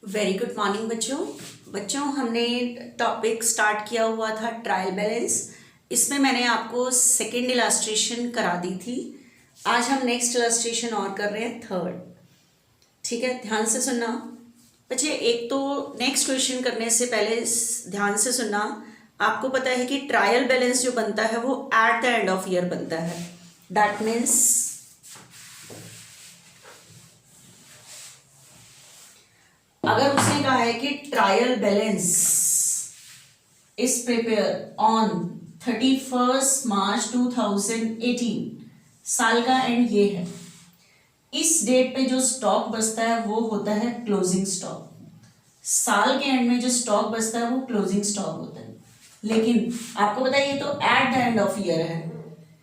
Very good morning बच्चों। हमने topic start किया हुआ था ट्रायल बैलेंस। इसमें मैंने आपको सेकेंड इलास्ट्रेशन करा दी थी। आज हम नेक्स्ट इलास्ट्रेशन और कर रहे हैं थर्ड। ठीक है, ध्यान से सुनना बच्चे। एक तो नेक्स्ट क्वेश्चन करने से पहले ध्यान से सुनना। आपको पता है कि ट्रायल बैलेंस जो बनता है वो at the end of year बनता है। दैट मीन्स अगर उसने कहा है कि trial balance is prepare on 31 March 2018, साल का एंड ये है, इस डेट पे जो स्टॉक बचता है वो होता है क्लोजिंग स्टॉक। साल के एंड में जो स्टॉक बचता है वो क्लोजिंग स्टॉक होता है। लेकिन आपको पता है ये तो at the end of year है।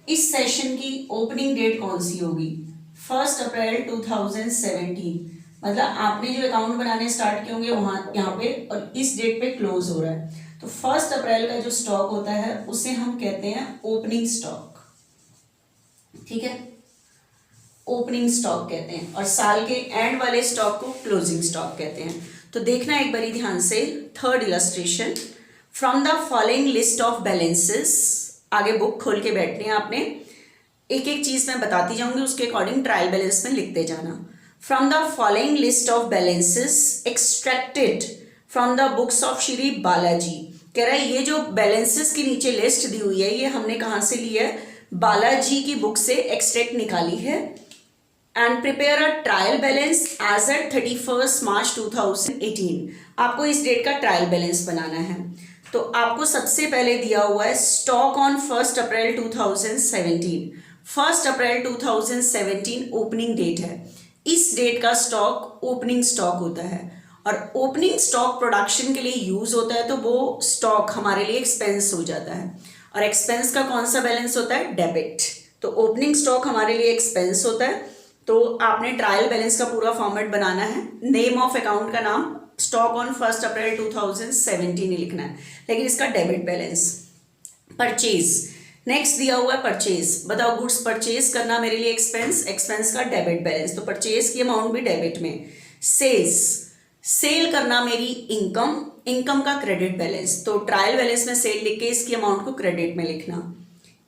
इस सेशन की ओपनिंग डेट कौन सी होगी? 1 अप्रैल 2017। मतलब आपने जो अकाउंट बनाने स्टार्ट किए होंगे वहां यहाँ पे, और इस डेट पे क्लोज हो रहा है। तो 1 अप्रैल का जो स्टॉक होता है उसे हम कहते हैं ओपनिंग स्टॉक। ठीक है, ओपनिंग स्टॉक कहते हैं, और साल के एंड वाले स्टॉक को क्लोजिंग स्टॉक कहते हैं। तो देखना एक बारी ध्यान से, third illustration. From the following list of balances, आगे बुक खोल के बैठने हैं आपने, एक एक चीज मैं बताती जाऊंगी, उसके अकॉर्डिंग ट्रायल बैलेंस में लिखते जाना। From the following list of balances extracted from the books of Shri Balaji. कह रहा है ये जो बैलेंसेस की नीचे लिस्ट दी हुई है ये हमने कहां से ली है? बालाजी की बुक से एक्सट्रैक्ट निकाली है। And prepare a trial balance as at 31 March 2018। आपको इस डेट का ट्रायल बैलेंस बनाना है। तो आपको सबसे पहले दिया हुआ है stock on 1 April 2017। 1 April 2017 opening date है। इस डेट का स्टॉक ओपनिंग स्टॉक होता है, और ओपनिंग स्टॉक प्रोडक्शन के लिए यूज होता है, तो वो स्टॉक हमारे लिए एक्सपेंस हो जाता है। और एक्सपेंस का कौन सा बैलेंस होता है? डेबिट। तो ओपनिंग स्टॉक हमारे लिए एक्सपेंस होता है। तो आपने ट्रायल बैलेंस का पूरा फॉर्मेट बनाना है। नेम ऑफ अकाउंट का नाम स्टॉक ऑन 1 अप्रैल 2017 ही लिखना है, लेकिन इसका डेबिट बैलेंस। परचेज नेक्स्ट दिया हुआ है परचेज। बताओ, गुड्स परचेज करना मेरे लिए एक्सपेंस, एक्सपेंस का डेबिट बैलेंस, तो परचेज की अमाउंट भी डेबिट में। सेल्स, सेल करना मेरी इनकम, इनकम का क्रेडिट बैलेंस, तो ट्रायल बैलेंस में सेल लिख के इसकी अमाउंट को क्रेडिट में लिखना।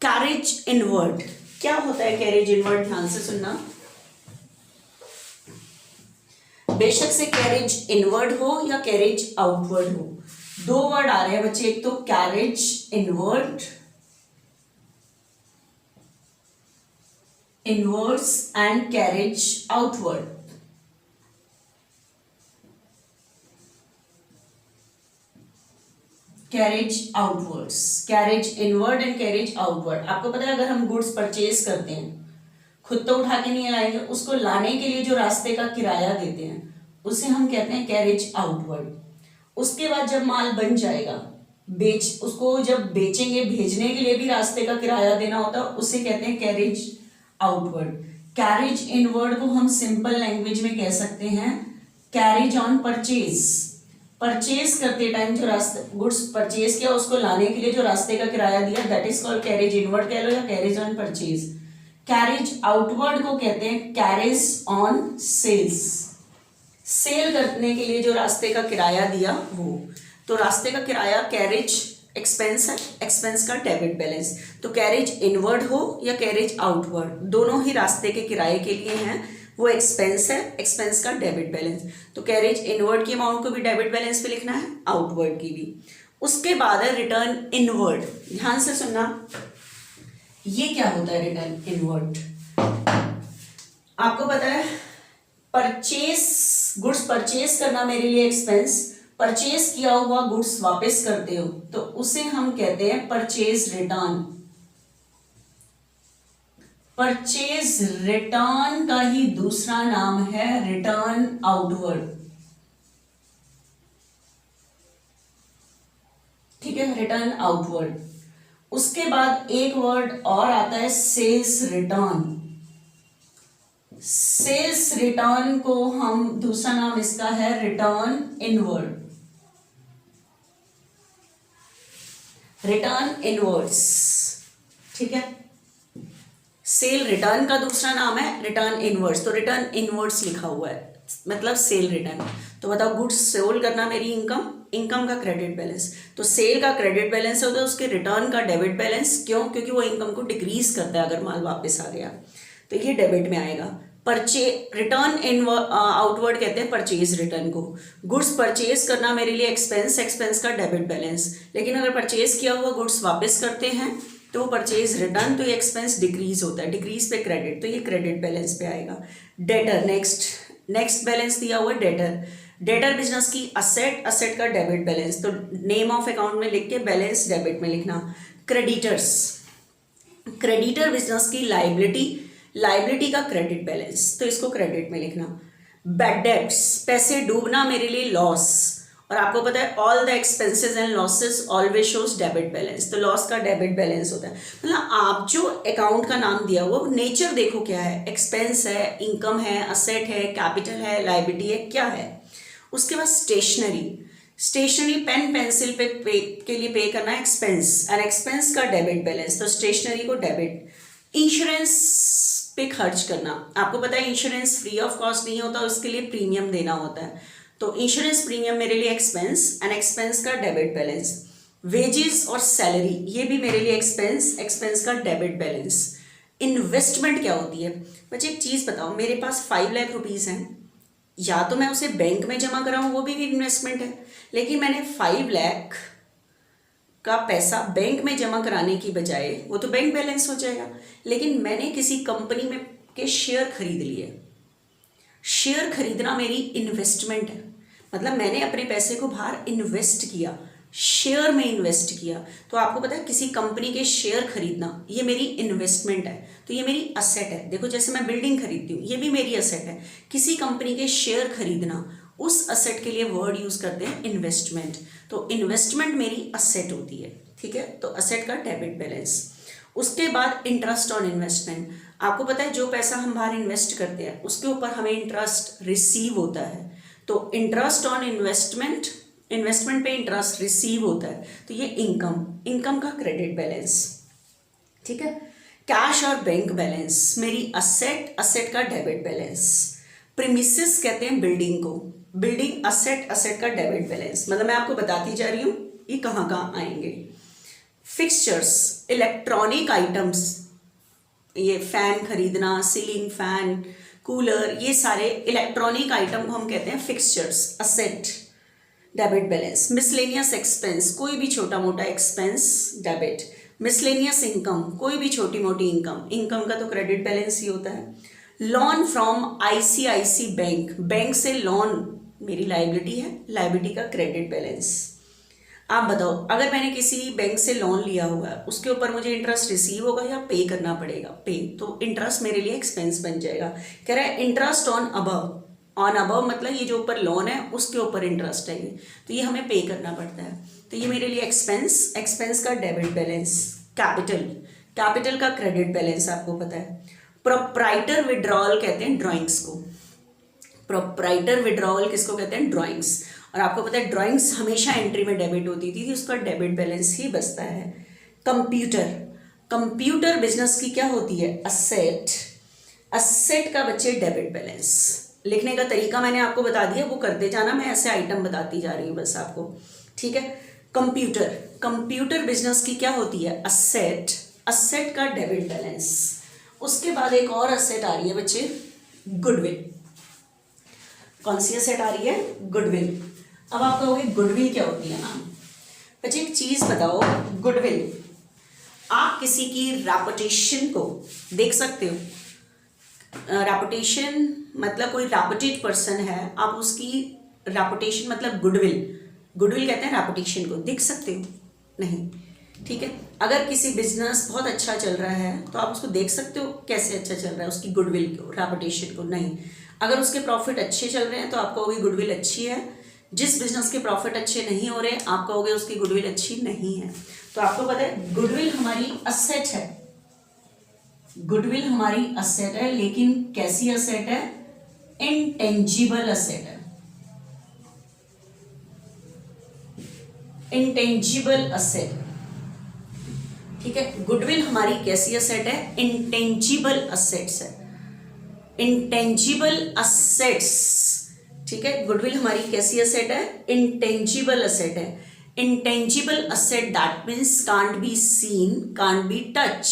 कैरेज इनवर्ड, क्या होता है कैरेज इनवर्ड? ध्यान से सुनना। बेशक से कैरेज इनवर्ड हो या कैरेज आउटवर्ड हो, दो वर्ड आ रहे हैं बच्चे, एक तो carriage inward, inwards, and carriage outward. Carriage outwards, carriage inward and carriage outward. आपको पता है अगर हम गुड्स परचेज करते हैं, खुद तो उठा के नहीं लाएंगे, उसको लाने के लिए जो रास्ते का किराया देते हैं उसे हम कहते हैं कैरेज आउटवर्ड। उसके बाद जब माल बन जाएगा, उसको जब बेचेंगे, भेजने के लिए भी रास्ते का किराया देना होता है, उसे कहते हैं कैरेज आउटवर्ड। कैरेज इनवर्ड को हम सिंपल लैंग्वेज में कह सकते हैं कैरेज ऑन परचेज। परचेज करते टाइम जो रास्ते गुड्स परचेज किया, उसको लाने के लिए जो रास्ते का किराया दिया, that is called carriage inward कह लो या carriage on purchase. Carriage outward को कहते हैं कैरेज ऑन सेल्स। सेल करने के लिए जो रास्ते का किराया दिया वो, तो रास्ते का किराया कैरेज एक्सपेंस है, एक्सपेंस का डेबिट बैलेंस। तो कैरेज इनवर्ड हो या कैरेज आउटवर्ड, दोनों ही रास्ते के किराए के लिए हैं, वो एक्सपेंस है, एक्सपेंस का डेबिट बैलेंस। तो कैरेज इनवर्ड की अमाउंट को भी डेबिट बैलेंस पे लिखना है, आउटवर्ड की भी। उसके बाद है रिटर्न इनवर्ड। ध्यान से सुनना, ये क्या होता है रिटर्न इनवर्ड? आपको पता है परचेस, गुड्स परचेस करना मेरे लिए एक्सपेंस, परचेस किया हुआ गुड्स वापस करते हो तो उसे हम कहते हैं परचेज रिटर्न। परचेज रिटर्न का ही दूसरा नाम है रिटर्न आउटवर्ड। ठीक है, रिटर्न आउटवर्ड। उसके बाद एक वर्ड और आता है सेल्स रिटर्न। सेल्स रिटर्न को हम, दूसरा नाम इसका है रिटर्न इनवर्ड, रिटर्न इनवर्ड्स। ठीक है, सेल रिटर्न का दूसरा नाम है रिटर्न इनवर्ड्स, तो रिटर्न इनवर्ड्स लिखा हुआ है। मतलब सेल रिटर्न। तो बताओ गुड्स सोल्ड करना मेरी इनकम, इनकम का क्रेडिट बैलेंस। तो सेल का क्रेडिट बैलेंस होता है, उसके रिटर्न का डेबिट बैलेंस। क्यों? क्योंकि वो इनकम को डिक्रीज करता है अगर माल वापस आ गया, तो ये डेबिट में आएगा। रिटर्न इन आउटवर्ड कहते हैं परचेज रिटर्न को। गुड्स परचेज करना मेरे लिए एक्सपेंस, एक्सपेंस का डेबिट बैलेंस। लेकिन अगर परचेज किया हुआ गुड्स वापस करते हैं तो वो परचेज रिटर्न, तो ये एक्सपेंस डिक्रीज होता है, डिक्रीज पे क्रेडिट, तो ये क्रेडिट बैलेंस पे आएगा। डेटर, नेक्स्ट बैलेंस दिया हुआ है डेटर। डेटर बिजनेस की असेट, असेट का डेबिट बैलेंस। तो नेम ऑफ अकाउंट में लिख के बैलेंस डेबिट में लिखना। क्रेडिटर्स, क्रेडिटर बिजनेस की लाइबिलिटी, लाइबिलिटी का क्रेडिट बैलेंस, तो इसको क्रेडिट में लिखना। बैड डेट्स, पैसे डूबना मेरे लिए लॉस, और आपको पता है all the expenses and losses always shows debit balance, तो लॉस का डेबिट बैलेंस होता है। मतलब आप जो अकाउंट का नाम दिया हुआ नेचर देखो क्या है, एक्सपेंस है, इनकम है, असेट है, कैपिटल है, लाइबिलिटी है, क्या है। उसके बाद स्टेशनरी, स्टेशनरी पेन पेंसिल के लिए पे करना एक्सपेंस, एंड एक्सपेंस का डेबिट बैलेंस, तो स्टेशनरी को डेबिट। इंश्योरेंस पे खर्च करना, आपको पता है इंश्योरेंस फ्री ऑफ कॉस्ट नहीं होता, उसके लिए प्रीमियम देना होता है, तो इंश्योरेंस प्रीमियम मेरे लिए एक्सपेंस, एंड एक्सपेंस का डेबिट बैलेंस। वेजेस और सैलरी, ये भी मेरे लिए एक्सपेंस, एक्सपेंस का डेबिट बैलेंस। इन्वेस्टमेंट क्या होती है बच्चे, एक चीज़ बताओ, मेरे पास 5 लाख रुपीज़ हैं, या तो मैं उसे बैंक में जमा कराऊं, वो भी इन्वेस्टमेंट है, लेकिन मैंने 5 लाख का पैसा बैंक में जमा कराने की बजाय, वो तो बैंक बैलेंस हो जाएगा, लेकिन मैंने किसी कंपनी में के शेयर खरीद लिए। शेयर खरीदना मेरी इन्वेस्टमेंट है, मतलब मैंने अपने पैसे को बाहर इन्वेस्ट किया, शेयर में इन्वेस्ट किया। तो आपको पता है किसी कंपनी के शेयर खरीदना ये मेरी इन्वेस्टमेंट है, तो ये मेरी असेट है। देखो जैसे मैं बिल्डिंग खरीदती हूँ, ये भी मेरी असेट है। किसी कंपनी के शेयर खरीदना, उस असेट के लिए वर्ड यूज करते हैं इन्वेस्टमेंट, तो इन्वेस्टमेंट मेरी असेट होती है, ठीक है। तो असेट का डेबिट बैलेंस। उसके बाद इंटरेस्ट ऑन इन्वेस्टमेंट, आपको पता है जो पैसा हम बाहर इन्वेस्ट करते हैं उसके ऊपर हमें इंटरेस्ट रिसीव होता है, तो इंटरेस्ट ऑन इन्वेस्टमेंट, इन्वेस्टमेंट पे इंटरेस्ट रिसीव होता है, तो ये इनकम, इनकम का क्रेडिट बैलेंस, ठीक है। कैश और बैंक बैलेंस मेरी असेट, असेट का डेबिट बैलेंस। प्रीमिसेस कहते हैं बिल्डिंग को, बिल्डिंग असेट, असेट का डेबिट बैलेंस, मतलब मैं आपको बताती जा रही हूँ ये कहाँ कहाँ आएंगे। फिक्सचर्स, इलेक्ट्रॉनिक आइटम्स, ये फैन खरीदना, सीलिंग फैन, कूलर, ये सारे इलेक्ट्रॉनिक आइटम को हम कहते हैं fixtures, asset, debit balance. Miscellaneous expense, कोई भी छोटा मोटा एक्सपेंस, डेबिट। मिसलेनियस इनकम, कोई भी छोटी मोटी इनकम, इनकम का तो क्रेडिट बैलेंस ही होता है। Loan from ICICI bank, bank से लोन मेरी लाइबिलिटी है, लाइबिलिटी का क्रेडिट बैलेंस। आप बताओ अगर मैंने किसी बैंक से लोन लिया हुआ है, उसके ऊपर मुझे इंटरेस्ट रिसीव होगा या पे करना पड़ेगा, पे, तो इंटरेस्ट मेरे लिए एक्सपेंस बन जाएगा। कह रहा है interest on above, on above मतलब ये जो ऊपर लोन है उसके ऊपर इंटरेस्ट है, तो ये हमें पे करना पड़ता है, तो ये मेरे लिए एक्सपेंस, एक्सपेंस का डेबिट बैलेंस। कैपिटल, कैपिटल का क्रेडिट बैलेंस आपको पता है। प्रोप्राइटर विड्रॉल कहते हैं ड्राइंग्स को, प्रोप्राइटर विड्रॉल किसको कहते हैं, ड्राइंग्स, और आपको पता है ड्राइंग्स हमेशा एंट्री में डेबिट होती थी, उसका डेबिट बैलेंस ही बचता है। कंप्यूटर, कंप्यूटर बिजनेस की क्या होती है, असेट, असेट का बच्चे डेबिट बैलेंस। लिखने का तरीका मैंने आपको बता दिया, वो करते जाना, मैं ऐसे आइटम बताती जा रही हूँ बस आपको, ठीक है। कंप्यूटर, कंप्यूटर बिजनेस की क्या होती है, असेट, असेट का डेबिट बैलेंस। उसके बाद एक और असेट आ रही है बच्चे, गुडविल। कौन सी असेट आ रही है, गुडविल। अब आप कहोगे गुडविल क्या होती है मैम, बच्चे एक चीज बताओ, गुडविल आप किसी की रेपुटेशन को देख सकते हो, रेपुटेशन मतलब कोई रेपुटेड पर्सन है, आप उसकी रेपुटेशन मतलब गुडविल, गुडविल कहते हैं रेपुटेशन को, देख सकते हो नहीं, ठीक है। अगर किसी बिजनेस बहुत अच्छा चल रहा है तो आप उसको देख सकते हो कैसे अच्छा चल रहा है, उसकी गुडविल को, रेपुटेशन को नहीं। अगर उसके प्रॉफिट अच्छे चल रहे हैं तो आप कहोगे गुडविल अच्छी है, जिस बिजनेस के प्रॉफिट अच्छे नहीं हो रहे आप कहोगे उसकी गुडविल अच्छी नहीं है। तो आपको पता है गुडविल हमारी असेट है, गुडविल हमारी असेट है, लेकिन कैसी असेट है, इंटेंजिबल असेट है, इंटेंजिबल असेट, ठीक है। गुडविल हमारी कैसी असेट है, इंटेंजिबल असेट्स है। इंटेंजिबल असेट्स ठीक है, गुडविल हमारी कैसी असेट है? इंटेंजिबल असेट है। Intangible asset that means can't be seen, can't be touch,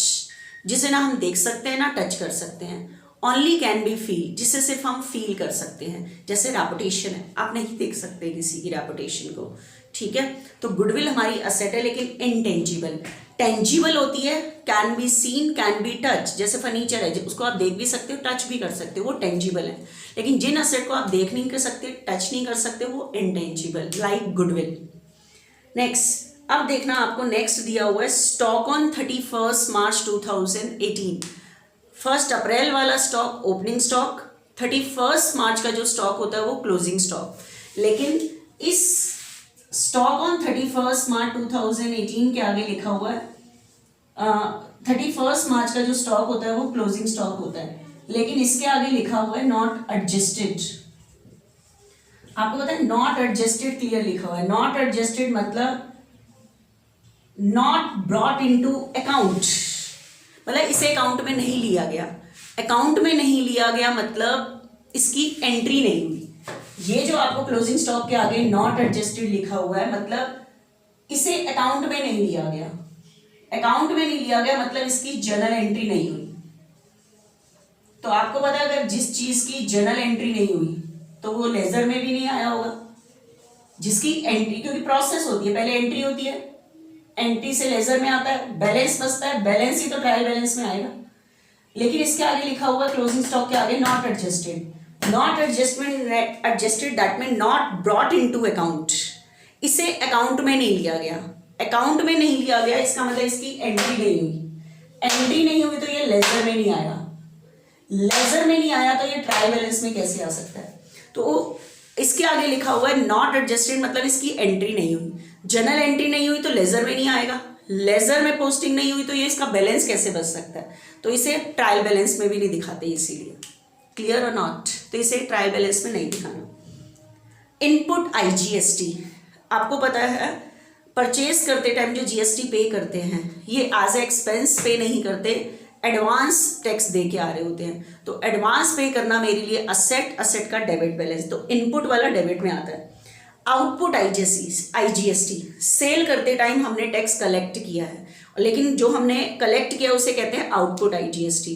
जिसे ना हम देख सकते हैं ना टच कर सकते हैं। ओनली कैन बी फील, जिसे सिर्फ हम फील कर सकते हैं। जैसे रेपुटेशन है, आप नहीं देख सकते किसी की रेपुटेशन को, ठीक है। तो गुडविल हमारी असेट है लेकिन इंटेंजिबल। टेंजिबल होती है, can be seen, can be touch, जैसे फर्नीचर है उसको आप देख भी सकते हो, टच भी कर सकते हो, वो टेंजिबल है। लेकिन जिन असेट को आप देख नहीं कर सकते, टच नहीं कर सकते, वो इंटेंजिबल, लाइक गुडविल। नेक्स्ट, अब देखना आपको नेक्स्ट दिया हुआ है स्टॉक ऑन 31 मार्च 2018। 1 अप्रैल वाला स्टॉक ओपनिंग स्टॉक, 31 मार्च का जो स्टॉक होता है वो क्लोजिंग स्टॉक। लेकिन इस स्टॉक ऑन 31 मार्च 2018 के आगे लिखा हुआ है 31 मार्च का जो स्टॉक होता है वो क्लोजिंग स्टॉक होता है, लेकिन इसके आगे लिखा हुआ है नॉट एडजस्टेड। आपको पता है नॉट एडजस्टेड क्लियर लिखा हुआ है। नॉट एडजस्टेड मतलब नॉट ब्रॉट इनटू अकाउंट, मतलब इसे अकाउंट में नहीं लिया गया। अकाउंट में नहीं लिया गया मतलब इसकी एंट्री नहीं हुई। ये जो आपको क्लोजिंग स्टॉक के आगे नॉट एडजस्टेड लिखा हुआ है मतलब इसे अकाउंट में नहीं लिया गया। अकाउंट में नहीं लिया गया मतलब इसकी जर्नल एंट्री नहीं हुई। तो आपको पता है अगर जिस चीज की जर्नल एंट्री नहीं हुई तो वो लेजर में भी नहीं आया होगा। जिसकी एंट्री, क्योंकि प्रोसेस होती है, पहले एंट्री होती है, एंट्री से लेजर में आता है, बैलेंस बचता है, बैलेंस ही तो ट्रायल बैलेंस में आएगा। लेकिन इसके आगे लिखा हुआ क्लोजिंग स्टॉक के आगे not adjusted. Not adjusted that mean not brought into account, इसे अकाउंट में नहीं लिया गया। अकाउंट में नहीं लिया गया इसका मतलब इसकी एंट्री नहीं हुई। एंट्री नहीं हुई तो ये लेजर में नहीं आया। लेजर में नहीं आया तो ये ट्रायल बैलेंस में कैसे आ सकता है? तो इसके आगे लिखा हुआ है नॉट एडजस्टेड मतलब इसकी एंट्री नहीं हुई। जनरल एंट्री नहीं हुई तो लेजर में नहीं आएगा। लेजर में पोस्टिंग नहीं हुई तो ये इसका बैलेंस कैसे बच सकता है? तो इसे ट्रायल बैलेंस में भी नहीं दिखाते इसीलिए। क्लियर और नॉट? तो इसे ट्रायल बैलेंस में नहीं दिखाना। इनपुट आईजीएसटी, आपको पता है परचेज करते टाइम जो जीएसटी पे करते हैं ये एज ए एक्सपेंस पे नहीं करते, एडवांस टैक्स दे के आ रहे होते हैं। तो एडवांस पे करना मेरे लिए असेट, असेट का डेबिट बैलेंस, तो इनपुट वाला डेबिट में आता है। आउटपुट आईजीएसटी, सेल करते टाइम हमने टैक्स कलेक्ट किया है लेकिन जो हमने कलेक्ट किया उसे कहते हैं आउटपुट आईजीएसटी।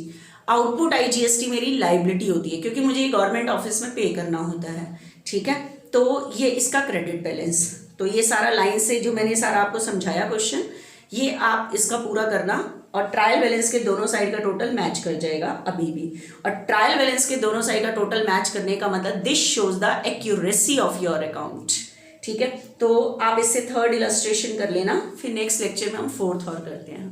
आउटपुट आईजीएसटी मेरी लाइबिलिटी होती है क्योंकि मुझे गवर्नमेंट ऑफिस में पे करना होता है, ठीक है। तो ये इसका क्रेडिट बैलेंस। तो ये सारा लाइन से जो मैंने सारा आपको समझाया क्वेश्चन, ये आप इसका पूरा करना और ट्रायल बैलेंस के दोनों साइड का टोटल मैच कर जाएगा अभी भी। और ट्रायल बैलेंस के दोनों साइड का टोटल मैच करने का मतलब this shows the accuracy of your account, ठीक है। तो आप इससे 3rd इलस्ट्रेशन कर लेना, फिर नेक्स्ट लेक्चर में हम 4th और करते हैं।